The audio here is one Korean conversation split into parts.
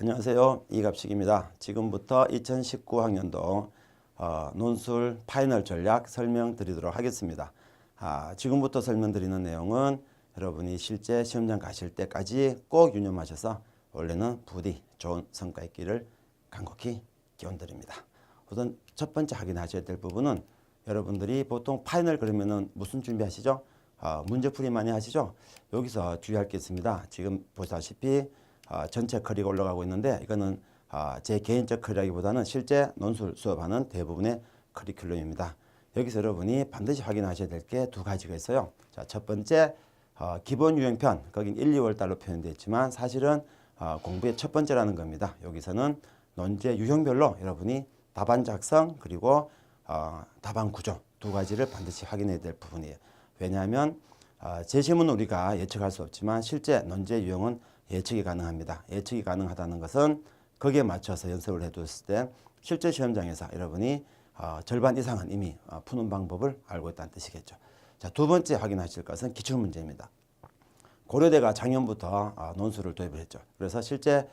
안녕하세요. 이갑식입니다. 지금부터 2019학년도 논술 파이널 전략 설명드리도록 하겠습니다. 지금부터 설명드리는 내용은 여러분이 실제 시험장 가실 때까지 꼭 유념하셔서 원래는 부디 좋은 성과 있기를 간곡히 기원드립니다. 우선 첫 번째 확인하셔야 될 부분은 여러분들이 보통 파이널 그러면은 무슨 준비하시죠? 문제풀이 많이 하시죠? 여기서 주의할 게 있습니다. 지금 보시다시피 전체 커리가 올라가고 있는데 이거는 제 개인적 커리라기보다는 실제 논술 수업하는 대부분의 커리큘럼입니다. 여기서 여러분이 반드시 확인하셔야 될 게 두 가지가 있어요. 자, 첫 번째 기본 유형편, 거긴 1, 2월 달로 표현되어 있지만 사실은 공부의 첫 번째라는 겁니다. 여기서는 논제 유형별로 여러분이 답안 작성 그리고 답안 구조 두 가지를 반드시 확인해야 될 부분이에요. 왜냐하면 제시문은 우리가 예측할 수 없지만 실제 논제 유형은 예측이 가능합니다. 예측이 가능하다는 것은 거기에 맞춰서 연습을 해두었을 때 실제 시험장에서 여러분이 절반 이상은 이미 푸는 방법을 알고 있다는 뜻이겠죠. 자, 두 번째 확인하실 것은 기출문제입니다. 고려대가 작년부터 논술을 도입을 했죠. 그래서 실제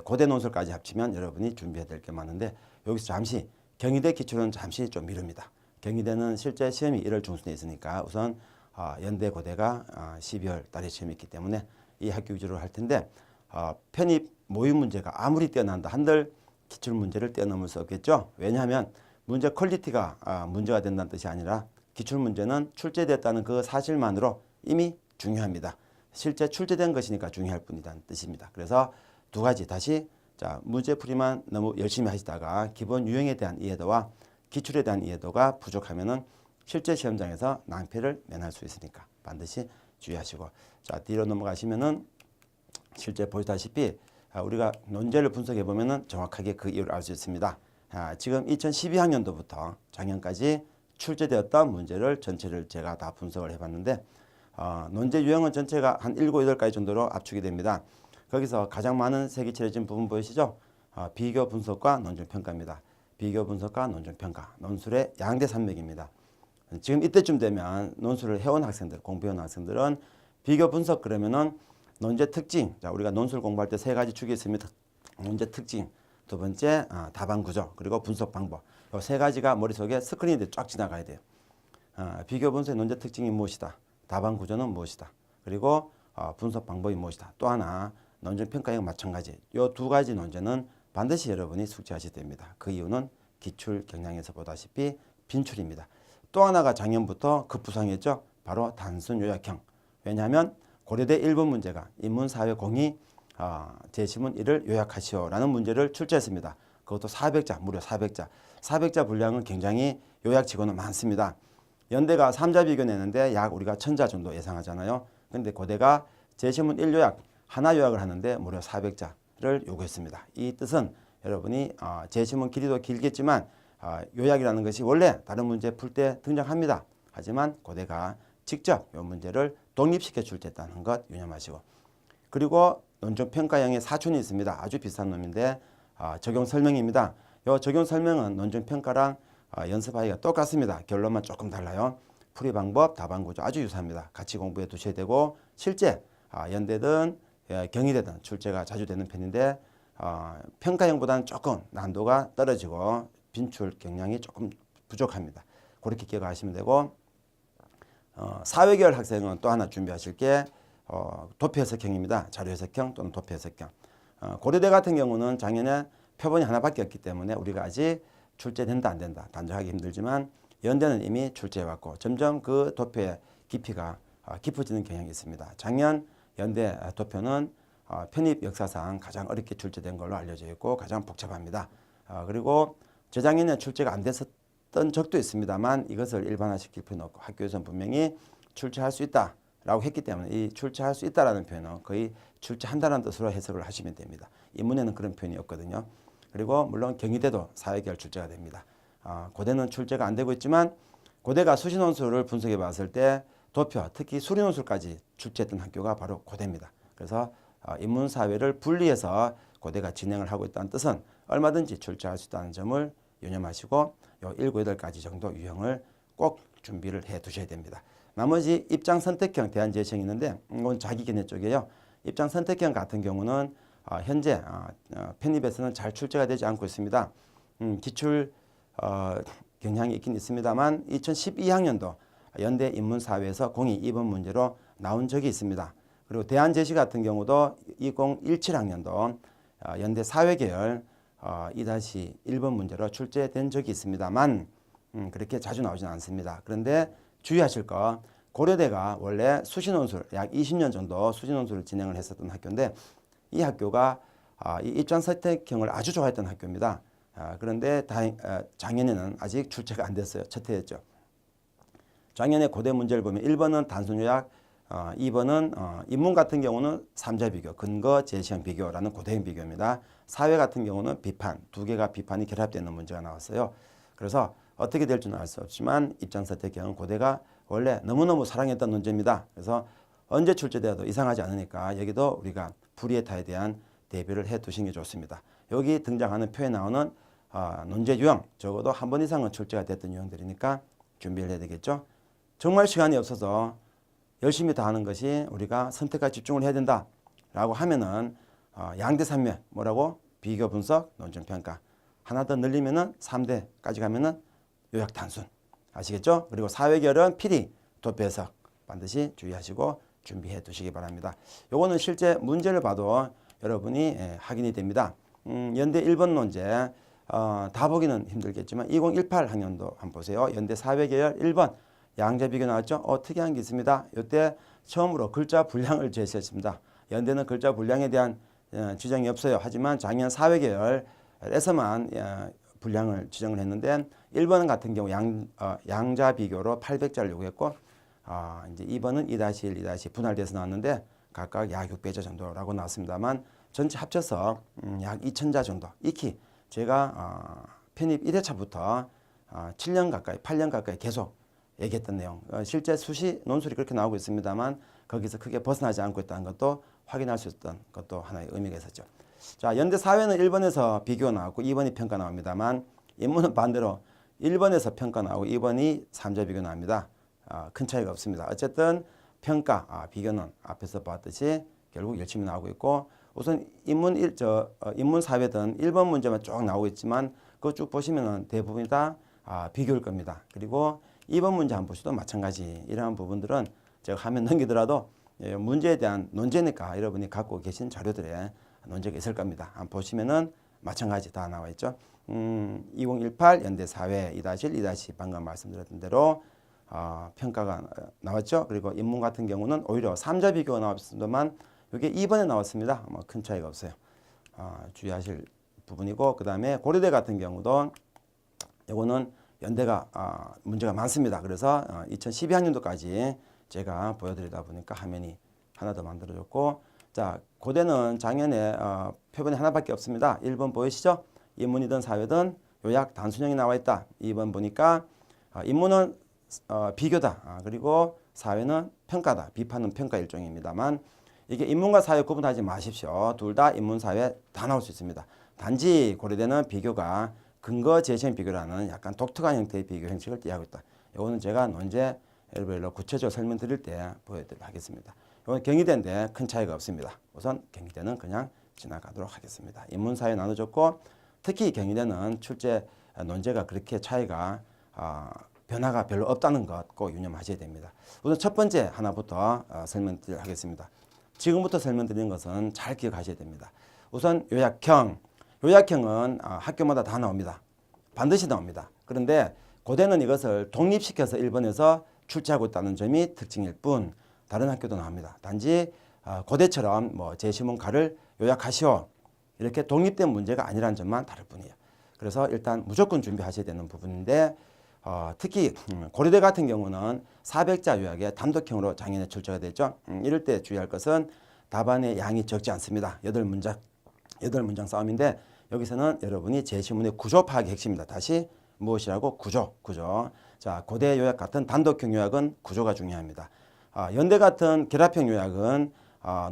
고대 논술까지 합치면 여러분이 준비해야 될 게 많은데 여기서 잠시 경희대 기출은 잠시 좀 미룹니다. 경희대는 실제 시험이 1월 중순에 있으니까 우선 연대 고대가 12월 달에 시험이 있기 때문에 이 학교 위주로 할 텐데 편입 모의 문제가 아무리 뛰어난다 한들 기출 문제를 뛰어넘을 수 없겠죠. 왜냐하면 문제 퀄리티가 문제가 된다는 뜻이 아니라 기출 문제는 출제됐다는 그 사실만으로 이미 중요합니다. 실제 출제된 것이니까 중요할 뿐이라는 뜻입니다. 그래서 두 가지 다시 문제풀이만 너무 열심히 하시다가 기본 유형에 대한 이해도와 기출에 대한 이해도가 부족하면은 실제 시험장에서 낭패를 면할 수 있으니까 반드시 주의하시고, 자, 뒤로 넘어가시면은 실제 보시다시피 우리가 논제를 분석해 보면은 정확하게 그 이유를 알 수 있습니다. 지금 2012학년도부터 작년까지 출제되었던 문제를 전체를 제가 다 분석을 해봤는데 논제 유형은 전체가 한 7, 8가지 정도로 압축이 됩니다. 거기서 가장 많은 색이 칠해진 부분 보이시죠? 비교 분석과 논증 평가입니다. 비교 분석과 논증 평가, 논술의 양대 산맥입니다. 지금 이때쯤 되면 논술을 해온 학생들, 공부해온 학생들은 비교 분석 그러면은 논제 특징, 자, 우리가 논술 공부할 때 세 가지 축이 있습니다. 논제 특징, 두 번째 답안 구조, 그리고 분석 방법. 이 세 가지가 머릿속에 스크린에 쫙 지나가야 돼요. 비교 분석의 논제 특징이 무엇이다, 답안 구조는 무엇이다, 그리고 분석 방법이 무엇이다. 또 하나 논증 평가와 마찬가지. 이 두 가지 논제는 반드시 여러분이 숙지하셔야 됩니다. 그 이유는 기출 경향에서 보다시피 빈출입니다. 또 하나가 작년부터 급부상했죠. 바로 단순 요약형. 왜냐하면 고려대 1번 문제가 인문사회 공이 제시문 1을 요약하시오라는 문제를 출제했습니다. 그것도 400자, 무려 400자. 400자 분량은 굉장히 요약치고는 많습니다. 연대가 3자 비교 내는데 약 우리가 1000자 정도 예상하잖아요. 그런데 고대가 제시문 1요약, 하나 요약을 하는데 무려 400자를 요구했습니다. 이 뜻은 여러분이 제시문 길이도 길겠지만 요약이라는 것이 원래 다른 문제 풀 때 등장합니다. 하지만 고대가 직접 이 문제를 독립시켜 출제했다는 것 유념하시고, 그리고 논증 평가형의 사촌이 있습니다. 아주 비싼 놈인데 적용 설명입니다. 이 적용 설명은 논증 평가랑 연습하기가 똑같습니다. 결론만 조금 달라요. 풀이 방법, 답안 구조 아주 유사합니다. 같이 공부해 두셔야 되고, 실제 연대든 경희대든 출제가 자주 되는 편인데 평가형보다는 조금 난도가 떨어지고 빈출 경향이 조금 부족합니다. 그렇게 기억하시면 되고, 사회계열 학생은 또 하나 준비하실 게 도표 해석형입니다. 자료 해석형 또는 도표 해석형. 고려대 같은 경우는 작년에 표본이 하나밖에 없기 때문에 우리가 아직 출제된다 안 된다 단정하기 힘들지만 연대는 이미 출제해왔고 점점 그 도표의 깊이가 깊어지는 경향이 있습니다. 작년 연대 도표는 편입 역사상 가장 어렵게 출제된 걸로 알려져 있고 가장 복잡합니다. 그리고 재작년에 출제가 안 됐었던 적도 있습니다만 이것을 일반화시킬 필요는 없고 학교에서는 분명히 출제할 수 있다라고 했기 때문에 이 출제할 수 있다라는 표현은 거의 출제한다는 뜻으로 해석을 하시면 됩니다. 인문에는 그런 표현이 없거든요. 그리고 물론 경희대도 사회계열 출제가 됩니다. 고대는 출제가 안 되고 있지만 고대가 수시논술을 분석해 봤을 때 도표, 특히 수리논술까지 출제했던 학교가 바로 고대입니다. 그래서 인문사회를 분리해서 고대가 진행을 하고 있다는 뜻은 얼마든지 출제할 수 있다는 점을 유념하시고 요 7, 8가지 정도 유형을 꼭 준비를 해 두셔야 됩니다. 나머지 입장 선택형 대안 제시형이 있는데 이건 자기 견해 쪽이에요. 입장 선택형 같은 경우는 현재 편입에서는 잘 출제가 되지 않고 있습니다. 기출 경향이 있긴 있습니다만 2012학년도 연대 인문사회에서 공이 2번 문제로 나온 적이 있습니다. 그리고 대안제시 같은 경우도 2017학년도 연대 사회계열 2-1번 문제로 출제된 적이 있습니다만 그렇게 자주 나오지는 않습니다. 그런데 주의하실 거, 고려대가 원래 수시논술 약 20년 정도 수시논술을 진행을 했었던 학교인데 이 학교가 이 입장 선택형을 아주 좋아했던 학교입니다. 그런데 작년에는 아직 출제가 안 됐어요. 첫 해였죠. 작년에 고대 문제를 보면 1번은 단순 요약, 2번은 인문 같은 경우는 3자 비교, 근거 제시형 비교라는 고대형 비교입니다. 사회 같은 경우는 비판, 두 개가 비판이 결합되는 문제가 나왔어요. 그래서 어떻게 될 줄은 알 수 없지만 입장 선택형은 고대가 원래 너무너무 사랑했던 논제입니다. 그래서 언제 출제되어도 이상하지 않으니까 여기도 우리가 불이에타에 대한 대비를 해 두시는 게 좋습니다. 여기 등장하는 표에 나오는 논제 유형, 적어도 한 번 이상은 출제가 됐던 유형들이니까 준비를 해야 되겠죠. 정말 시간이 없어서 열심히 다 하는 것이 우리가 선택과 집중을 해야 된다라고 하면은 양대산맥 뭐라고? 비교 분석, 논증 평가. 하나 더 늘리면은 3대까지 가면은 요약 단순. 아시겠죠? 그리고 사회결은 필히 도표 해석 반드시 주의하시고 준비해 두시기 바랍니다. 요거는 실제 문제를 봐도 여러분이 확인이 됩니다. 연대 1번 논제 다 보기는 힘들겠지만 2018 학년도 한번 보세요. 연대 사회계열 1번 양자 비교 나왔죠? 특이한 게 있습니다. 이때 처음으로 글자 분량을 제시했습니다. 연대는 글자 분량에 대한 지정이 없어요. 하지만 작년 사회계열에서만 분량을 지정을 했는데 1번 같은 경우 양자 비교로 800자를 요구했고 이제 2번은 2-1, 2- 분할돼서 나왔는데 각각 약 600자 정도라고 나왔습니다만 전체 합쳐서 약 2000자 정도. 익히 제가 편입 1회차부터 7년 가까이, 8년 가까이 계속 얘기했던 내용. 실제 수시 논술이 그렇게 나오고 있습니다만 거기서 크게 벗어나지 않고 있다는 것도 확인할 수 있었던 것도 하나의 의미가 있었죠. 자, 연대 사회는 1번에서 비교 나왔고 2번이 평가 나옵니다만 인문은 반대로 1번에서 평가 나오고 2번이 3자 비교 나옵니다. 큰 차이가 없습니다. 어쨌든 평가, 비교는 앞에서 봤듯이 결국 열심히 나오고 있고 우선 인문 사회든 1번 문제만 쭉 나오고 있지만 그거 쭉 보시면은 대부분이 다 비교일 겁니다. 그리고 2번 문제 한번 보셔도 마찬가지 이러한 부분들은 제가 화면 넘기더라도 문제에 대한 논제니까 여러분이 갖고 계신 자료들에 논제가 있을 겁니다. 한번 보시면은 마찬가지 다 나와 있죠. 2018 연대 사회 2-1, 2- 방금 말씀드렸던 대로 평가가 나왔죠. 그리고 인문 같은 경우는 오히려 3자 비교가 나왔습니다만 이게 2번에 나왔습니다. 큰 차이가 없어요. 주의하실 부분이고 그 다음에 고려대 같은 경우도 이거는 연대가 문제가 많습니다. 그래서 2012학년도까지 제가 보여드리다 보니까 화면이 하나 더 만들어졌고 자 고대는 작년에 표본이 하나밖에 없습니다. 1번 보이시죠? 인문이든 사회든 요약 단순형이 나와 있다. 2번 보니까 인문은 비교다. 그리고 사회는 평가다. 비판은 평가 일종입니다만 이게 인문과 사회 구분하지 마십시오. 둘 다 인문, 사회 다 나올 수 있습니다. 단지 고려대는 비교가 근거 제시형 비교라는 약간 독특한 형태의 비교 형식을 띠하고 있다. 이거는 제가 논제별로 구체적으로 설명드릴 때 보여드리도록 하겠습니다. 이건 경희대인데 큰 차이가 없습니다. 우선 경희대는 그냥 지나가도록 하겠습니다. 인문, 사회 나눠줬고 특히 경희대는 출제 논제가 그렇게 차이가 변화가 별로 없다는 것 꼭 유념하셔야 됩니다. 우선 첫 번째 하나부터 설명드리도록 하겠습니다. 지금부터 설명드리는 것은 잘 기억하셔야 됩니다. 우선 요약형. 요약형은 학교마다 다 나옵니다. 반드시 나옵니다. 그런데 고대는 이것을 독립시켜서 1번에서 출제하고 있다는 점이 특징일 뿐 다른 학교도 나옵니다. 단지 고대처럼 뭐 제시문가를 요약하시오. 이렇게 독립된 문제가 아니라는 점만 다를 뿐이에요. 그래서 일단 무조건 준비하셔야 되는 부분인데 특히 고려대 같은 경우는 400자 요약에 단독형으로 작년에 출제가 됐죠. 이럴 때 주의할 것은 답안의 양이 적지 않습니다. 8문장 싸움인데 여기서는 여러분이 제시문의 구조 파악이 핵심입니다. 다시 무엇이라고? 구조. 자, 고대 요약 같은 단독형 요약은 구조가 중요합니다. 연대 같은 결합형 요약은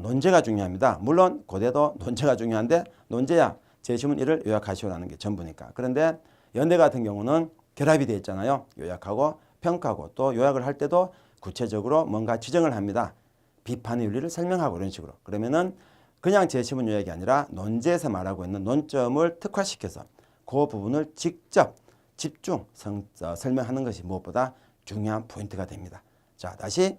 논제가 중요합니다. 물론 고대도 논제가 중요한데 논제야 제시문 1을 요약하시오라는 게 전부니까. 그런데 연대 같은 경우는 결합이 되어 있잖아요. 요약하고 평가하고 또 요약을 할 때도 구체적으로 뭔가 지정을 합니다. 비판의 윤리를 설명하고 이런 식으로. 그러면은 그냥 제시문 요약이 아니라 논제에서 말하고 있는 논점을 특화시켜서 그 부분을 직접 집중 설명하는 것이 무엇보다 중요한 포인트가 됩니다. 자, 다시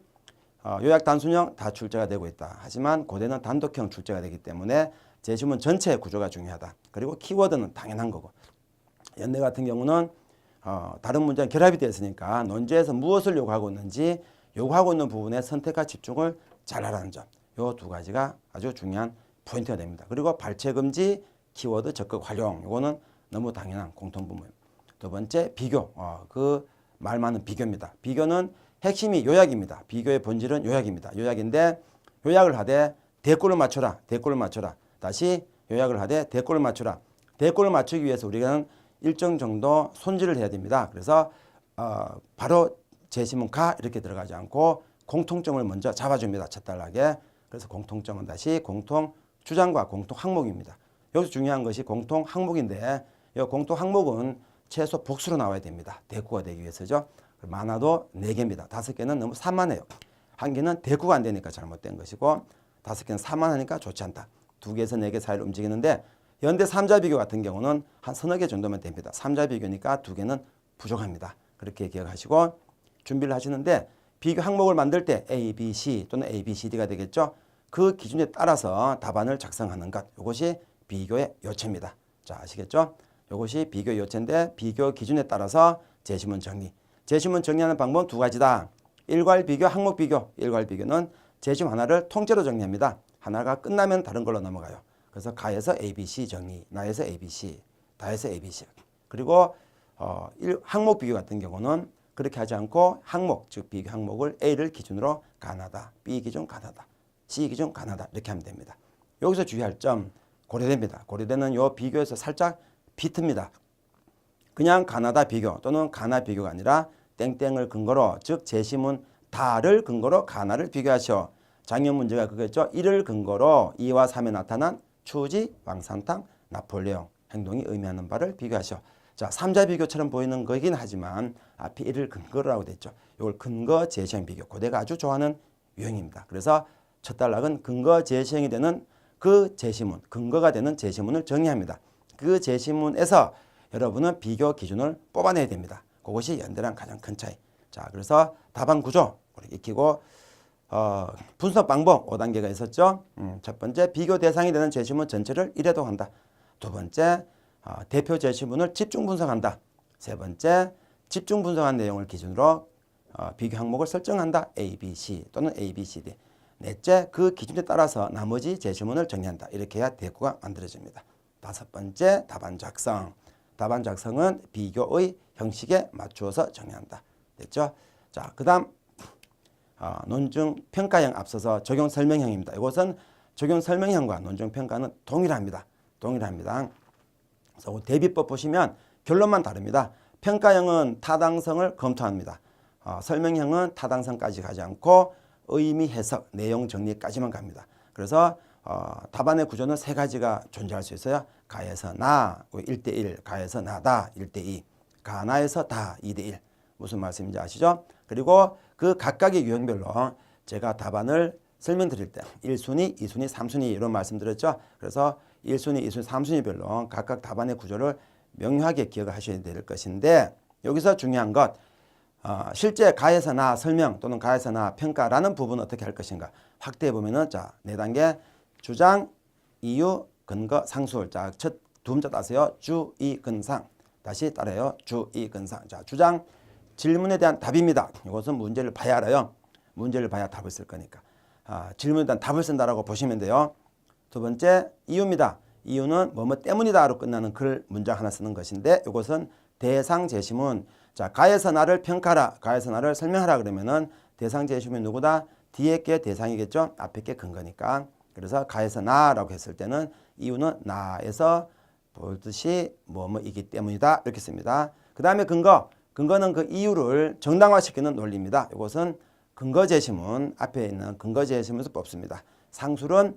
요약 단순형 다 출제가 되고 있다. 하지만 고대는 단독형 출제가 되기 때문에 제시문 전체의 구조가 중요하다. 그리고 키워드는 당연한 거고, 연대 같은 경우는 다른 문제랑 결합이 되어 있으니까 논제에서 무엇을 요구하고 있는지 요구하고 있는 부분에 선택과 집중을 잘하라는 점, 요 두 가지가 아주 중요한 포인트가 됩니다. 그리고 발췌금지, 키워드 적극 활용, 요거는 너무 당연한 공통부분. 두 번째, 비교. 그 말 많은 비교입니다. 비교는 핵심이 요약입니다. 비교의 본질은 요약입니다. 요약인데 요약을 하되 대꼴을 맞춰라. 대꼴을 맞춰라. 다시 요약을 하되 대꼴을 맞춰라. 대꼴을 맞추기 위해서 우리는 일정 정도 손질을 해야 됩니다. 그래서 바로 제시문 가 이렇게 들어가지 않고 공통점을 먼저 잡아줍니다. 첫달락에. 그래서 공통점은 다시 공통 주장과 공통 항목입니다. 여기서 중요한 것이 공통 항목인데 이 공통 항목은 최소 복수로 나와야 됩니다. 대꾸가 되기 위해서죠. 많아도 4개입니다. 5개는 너무 산만해요. 1개는 대꾸가 안 되니까 잘못된 것이고 5개는 산만하니까 좋지 않다. 2개에서 4개 사이를 움직이는데 연대 3자 비교 같은 경우는 한 서너 개 정도면 됩니다. 3자 비교니까 2개는 부족합니다. 그렇게 기억하시고 준비를 하시는데 비교 항목을 만들 때 A, B, C 또는 A, B, C, D가 되겠죠. 그 기준에 따라서 답안을 작성하는 것. 이것이 비교의 요체입니다. 자, 아시겠죠? 이것이 비교 요체인데 비교 기준에 따라서 제시문 정리. 제시문 정리하는 방법은 2가지다. 일괄 비교, 항목 비교. 일괄 비교는 제시문 하나를 통째로 정리합니다. 하나가 끝나면 다른 걸로 넘어가요. 그래서 가에서 A, B, C 정리, 나에서 A, B, C, 다에서 A, B, C. 그리고 항목 비교 같은 경우는 그렇게 하지 않고 항목, 즉 비교 항목을 A를 기준으로 가나다, B 기준 가나다, C 기준 가나다 이렇게 하면 됩니다. 여기서 주의할 점 고려대입니다. 고려대는 요 비교에서 살짝 비트입니다. 그냥 가나다 비교 또는 가나 비교가 아니라 땡땡을 근거로, 즉 제시문 다를 근거로 가나를 비교하시오. 작년 문제가 그거였죠. 1을 근거로 2와 3에 나타난 추지, 왕산탕, 나폴레옹 행동이 의미하는 바를 비교하시오. 자, 3자 비교처럼 보이는 거긴 하지만 앞에 1을 근거로라고 됐죠. 이걸 근거 제시형 비교. 고대가 아주 좋아하는 유형입니다. 그래서 첫 단락은 근거 제시형이 되는 그 제시문, 근거가 되는 제시문을 정리합니다. 그 제시문에서 여러분은 비교 기준을 뽑아내야 됩니다. 그것이 연대랑 가장 큰 차이. 자, 그래서 답안 구조 우리 익히고 분석 방법 5단계가 있었죠. 첫 번째, 비교 대상이 되는 제시문 전체를 1회도 한다. 두 번째, 대표 제시문을 집중 분석한다. 세 번째, 집중 분석한 내용을 기준으로 비교 항목을 설정한다. A, B, C 또는 A, B, C, D. 넷째, 그 기준에 따라서 나머지 제시문을 정리한다. 이렇게 해야 대꾸가 만들어집니다. 다섯 번째, 답안 작성. 답안 작성은 비교의 형식에 맞추어서 정리한다. 됐죠? 자, 그 다음 논증 평가형 앞서서 적용 설명형입니다. 이것은 적용 설명형과 논증 평가는 동일합니다. 동일합니다. 그래서 대비법 보시면 결론만 다릅니다. 평가형은 타당성을 검토합니다. 설명형은 타당성까지 가지 않고 의미 해석, 내용 정리까지만 갑니다. 그래서 답안의 구조는 3가지가 존재할 수 있어요. 가에서 나 1대1, 가에서 나다 1대2, 가나에서 다 2대1. 무슨 말씀인지 아시죠? 그리고 그 각각의 유형별로 제가 답안을 설명드릴 때 1순위, 2순위, 3순위 이런 말씀드렸죠. 그래서 1순위, 2순위, 3순위별로 각각 답안의 구조를 명료하게 기억을 하셔야 될 것인데 여기서 중요한 것 실제 가에서 나 설명 또는 가에서 나 평가라는 부분은 어떻게 할 것인가 확대해 보면은 자 4단계 주장, 이유, 근거, 상술. 자, 첫 두 문자 따세요. 주, 이, 근상. 다시 따라요. 주, 이, 근상. 자, 주장 질문에 대한 답입니다. 이것은 문제를 봐야 알아요. 문제를 봐야 답을 쓸 거니까. 질문에 대한 답을 쓴다라고 보시면 돼요. 두 번째 이유입니다. 이유는 뭐뭐 때문이다로 끝나는 글 문장 하나 쓰는 것인데 이것은 대상 제시문. 자, 가에서 나를 평가하라. 가에서 나를 설명하라 그러면은 대상 제시문이 누구다? 뒤에 게 대상이겠죠. 앞에 게 근거니까. 그래서 가에서 나라고 했을 때는 이유는 나에서 보듯이 뭐뭐이기 때문이다 이렇게 씁니다. 그 다음에 근거. 근거는 그 이유를 정당화시키는 논리입니다. 이것은 근거 제시문 앞에 있는 근거 제시문에서 뽑습니다. 상술은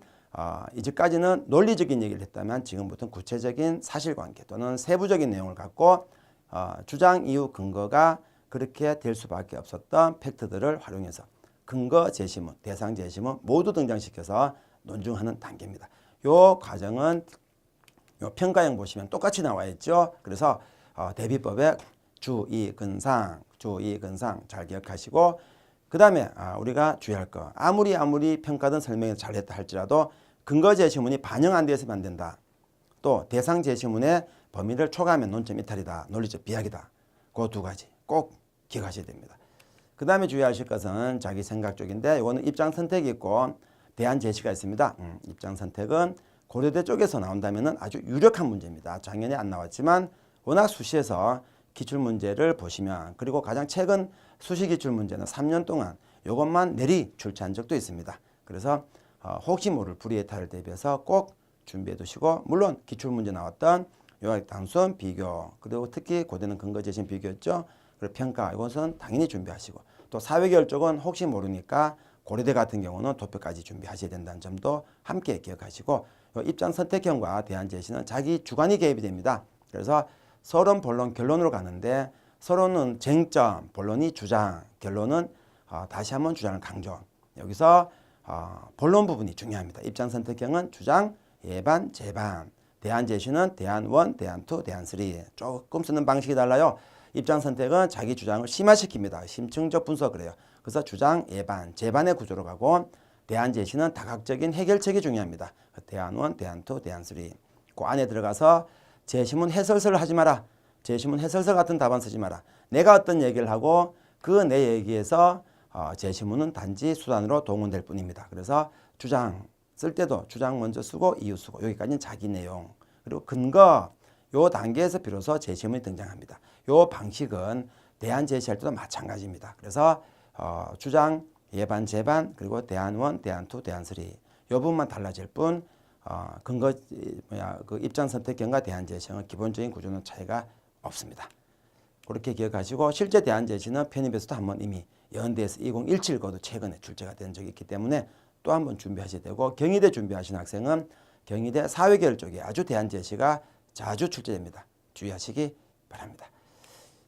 이제까지는 논리적인 얘기를 했다면 지금부터는 구체적인 사실관계 또는 세부적인 내용을 갖고 주장, 이유, 근거가 그렇게 될 수밖에 없었던 팩트들을 활용해서 근거 제시문, 대상 제시문 모두 등장시켜서 논증하는 단계입니다. 요 과정은 요 평가형 보시면 똑같이 나와 있죠. 그래서 대비법의 주의근상 잘 기억하시고, 그 다음에 우리가 주의할 거, 아무리 평가든 설명이 잘했다 할지라도 근거 제시문이 반영 안 되어서는 안 된다. 또 대상 제시문의 범위를 초과하면 논점 이탈이다, 논리적 비약이다. 그 두 가지 꼭 기억하셔야 됩니다. 그 다음에 주의하실 것은 자기 생각 쪽인데, 이거는 입장 선택이 있고 대안 제시가 있습니다. 입장 선택은 고려대 쪽에서 나온다면 아주 유력한 문제입니다. 작년에 안 나왔지만 워낙 수시에서 기출문제를 보시면, 그리고 가장 최근 수시 기출문제는 3년 동안 이것만 내리 출제한 적도 있습니다. 그래서 혹시 모를 불의의 탈을 대비해서 꼭 준비해 두시고, 물론 기출문제 나왔던 요약 단순 비교, 그리고 특히 고대는 근거 제시문 비교였죠. 그리고 평가, 이것은 당연히 준비하시고, 또 사회계열 쪽은 혹시 모르니까 고려대 같은 경우는 도표까지 준비하셔야 된다는 점도 함께 기억하시고, 입장 선택형과 대안 제시는 자기 주관이 개입이 됩니다. 그래서 서론, 본론, 결론으로 가는데, 서론은 쟁점, 본론이 주장, 결론은 다시 한번 주장을 강조. 여기서 본론 부분이 중요합니다. 입장 선택형은 주장, 예반, 재반. 대안 제시는 대안 1, 대안 2, 대안 3. 조금 쓰는 방식이 달라요. 입장 선택은 자기 주장을 심화시킵니다. 심층적 분석을 해요. 그래서 주장, 예반, 재반의 구조로 가고, 대안 제시는 다각적인 해결책이 중요합니다. 대안 1, 대안 2, 대안 3. 그 안에 들어가서 제시문 해설서를 하지 마라. 제시문 해설서 같은 답안 쓰지 마라. 내가 어떤 얘기를 하고 그 내 얘기에서 제시문은 단지 수단으로 동원될 뿐입니다. 그래서 주장 쓸 때도 주장 먼저 쓰고 이유 쓰고, 여기까지는 자기 내용. 그리고 근거, 요 단계에서 비로소 제시문이 등장합니다. 요 방식은 대안 제시할 때도 마찬가지입니다. 그래서 주장, 예반, 재반, 그리고 대안 1, 대안 2, 대안 3. 요 부분만 달라질 뿐, 근거 그 입장 선택형과 대안 제시형은 기본적인 구조는 차이가 없습니다. 그렇게 기억하시고, 실제 대안 제시는 편입에서도 한번 이미 연대에서 2017 거도 최근에 출제가 된 적이 있기 때문에 또 한번 준비하셔야 되고, 경희대 준비하신 학생은 경희대 사회계열 쪽에 아주 대안 제시가 자주 출제됩니다. 주의하시기 바랍니다.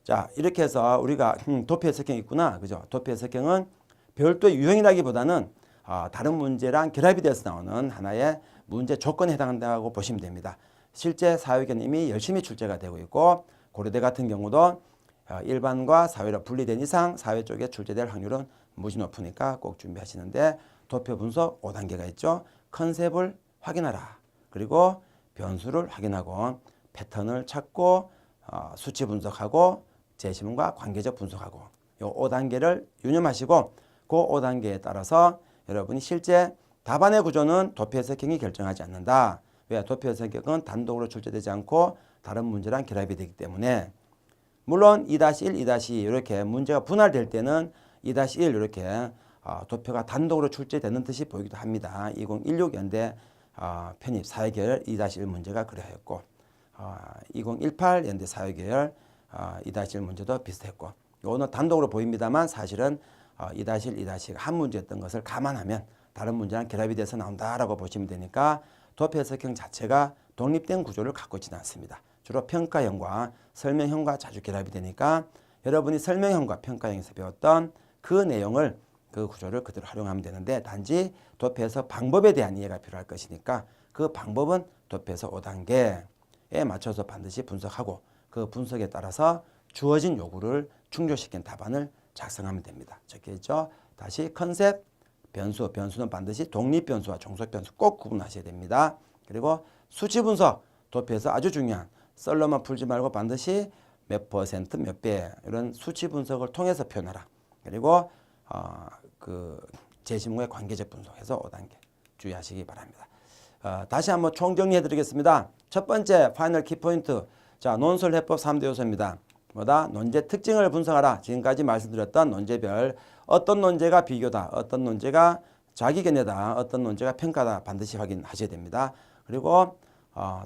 자, 이렇게 해서 우리가 도표 해석형이 있구나, 그죠? 도표 해석형은 별도의 유형이라기보다는 다른 문제랑 결합이 돼서 나오는 하나의 문제 조건에 해당한다고 보시면 됩니다. 실제 사회계는 이미 열심히 출제가 되고 있고, 고려대 같은 경우도 일반과 사회로 분리된 이상 사회 쪽에 출제될 확률은 무지 높으니까 꼭 준비하시는데, 도표 분석 5단계가 있죠. 컨셉을 확인하라. 그리고 변수를 확인하고, 패턴을 찾고, 수치 분석하고, 제시문과 관계적 분석하고, 요 5단계를 유념하시고, 그 5단계에 따라서 여러분이 실제 답안의 구조는 도표 해석형이 결정하지 않는다. 왜? 도표 해석형은 단독으로 출제되지 않고 다른 문제랑 결합이 되기 때문에, 물론 2-1, 2-2 이렇게 문제가 분할될 때는 2-1 이렇게 도표가 단독으로 출제되는 듯이 보이기도 합니다. 2016 연대 편입 사회계열 2-1 문제가 그러했고, 2018 연대 사회계열 2-1 문제도 비슷했고, 이거는 단독으로 보입니다만 사실은 2-1, 2-2가 한 문제였던 것을 감안하면 다른 문제랑 결합이 돼서 나온다라고 보시면 되니까, 도표 해석형 자체가 독립된 구조를 갖고 있지는 않습니다. 주로 평가형과 설명형과 자주 결합이 되니까, 여러분이 설명형과 평가형에서 배웠던 그 내용을, 그 구조를 그대로 활용하면 되는데, 단지 도표 해석 방법에 대한 이해가 필요할 것이니까 그 방법은 도표 해석 5단계에 맞춰서 반드시 분석하고, 그 분석에 따라서 주어진 요구를 충족시킨 답안을 작성하면 됩니다. 적혀있죠? 다시 컨셉, 변수, 변수는 반드시 독립변수와 종속변수 꼭 구분하셔야 됩니다. 그리고 수치 분석, 도표에서 아주 중요한 썰로만 풀지 말고 반드시 몇 퍼센트, 몇 배 이런 수치 분석을 통해서 표현하라. 그리고 그 제시문의 관계적 분석해서 5단계 주의하시기 바랍니다. 다시 한번 총정리해 드리겠습니다. 첫 번째 파이널 키포인트. 자, 논술 해법 3대 요소입니다. 뭐다? 논제 특징을 분석하라. 지금까지 말씀드렸던 논제별, 어떤 논제가 비교다, 어떤 논제가 자기견해다, 어떤 논제가 평가다 반드시 확인하셔야 됩니다. 그리고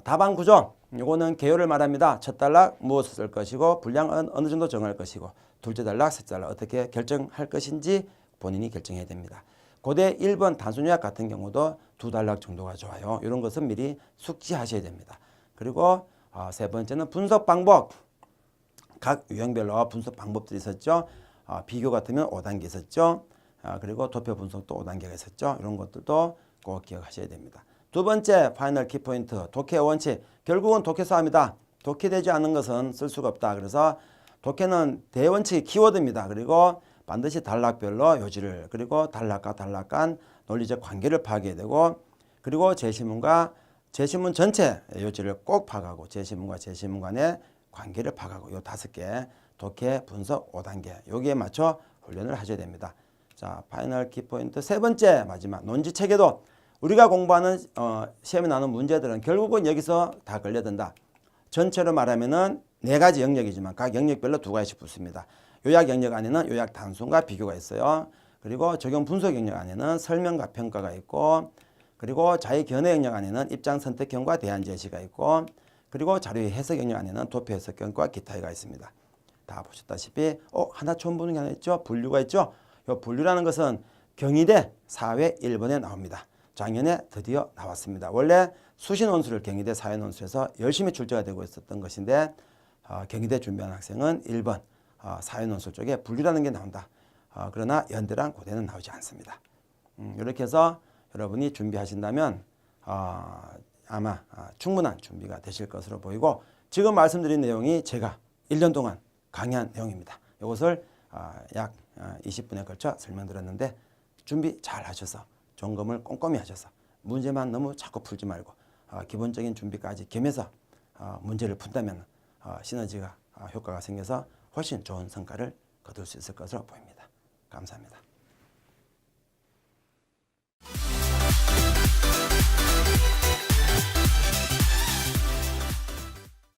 답안 구조, 이거는 개요를 말합니다. 첫 단락 무엇을 쓸 것이고, 분량 어느 정도 정할 것이고, 둘째 단락, 셋째 단락 어떻게 결정할 것인지 본인이 결정해야 됩니다. 고대 1번 단순요약 같은 경우도 2단락 정도가 좋아요. 이런 것은 미리 숙지하셔야 됩니다. 그리고 세 번째는 분석 방법. 각 유형별로 분석 방법들이 있었죠. 비교 같으면 5단계 있었죠. 그리고 도표 분석도 5단계가 있었죠. 이런 것들도 꼭 기억하셔야 됩니다. 두 번째 파이널 키포인트 독해의 원칙. 결국은 독해 싸움이다. 독해되지 않는 것은 쓸 수가 없다. 그래서 독해는 대원칙이 키워드입니다. 그리고 반드시 단락별로 요지를 그리고 단락과 단락 간 논리적 관계를 파악해야 되고 그리고 제시문과 제시문 전체 요지를 꼭 파악하고 제시문과 제시문 간의 관계를 파악하고 요 5개 독해 분석 5단계 여기에 맞춰 훈련을 하셔야 됩니다. 자, 파이널 키포인트 세 번째 마지막 논지 체계도 우리가 공부하는 시험에 나오는 문제들은 결국은 여기서 다 걸려든다. 전체로 말하면은 4가지 영역이지만 각 영역별로 2가지씩 붙습니다. 요약 영역 안에는 요약 단순과 비교가 있어요. 그리고 적용 분석 영역 안에는 설명과 평가가 있고 그리고 자의 견해 영역 안에는 입장 선택형과 대안 제시가 있고 그리고 자료의 해석 영역 안에는 도표 해석형과 기타가 있습니다. 다 보셨다시피 하나 처음 보는 게 하나 있죠. 분류가 있죠. 이 분류라는 것은 경희대 사회 1번에 나옵니다. 작년에 드디어 나왔습니다. 원래 수시 논술을 경희대 사회 논술에서 열심히 출제가 되고 있었던 것인데 경희대 준비하는 학생은 1번 사회 논술 쪽에 분류라는 게 나온다. 그러나 연대랑 고대는 나오지 않습니다. 이렇게 해서 여러분이 준비하신다면 아마 충분한 준비가 되실 것으로 보이고 지금 말씀드린 내용이 제가 1년 동안 강의한 내용입니다. 이것을 약 20분에 걸쳐 설명드렸는데 준비 잘 하셔서 점검을 꼼꼼히 하셔서 문제만 너무 자꾸 풀지 말고 기본적인 준비까지 겸해서 문제를 푼다면 시너지가 효과가 생겨서 훨씬 좋은 성과를 거둘 수 있을 것으로 보입니다. 감사합니다.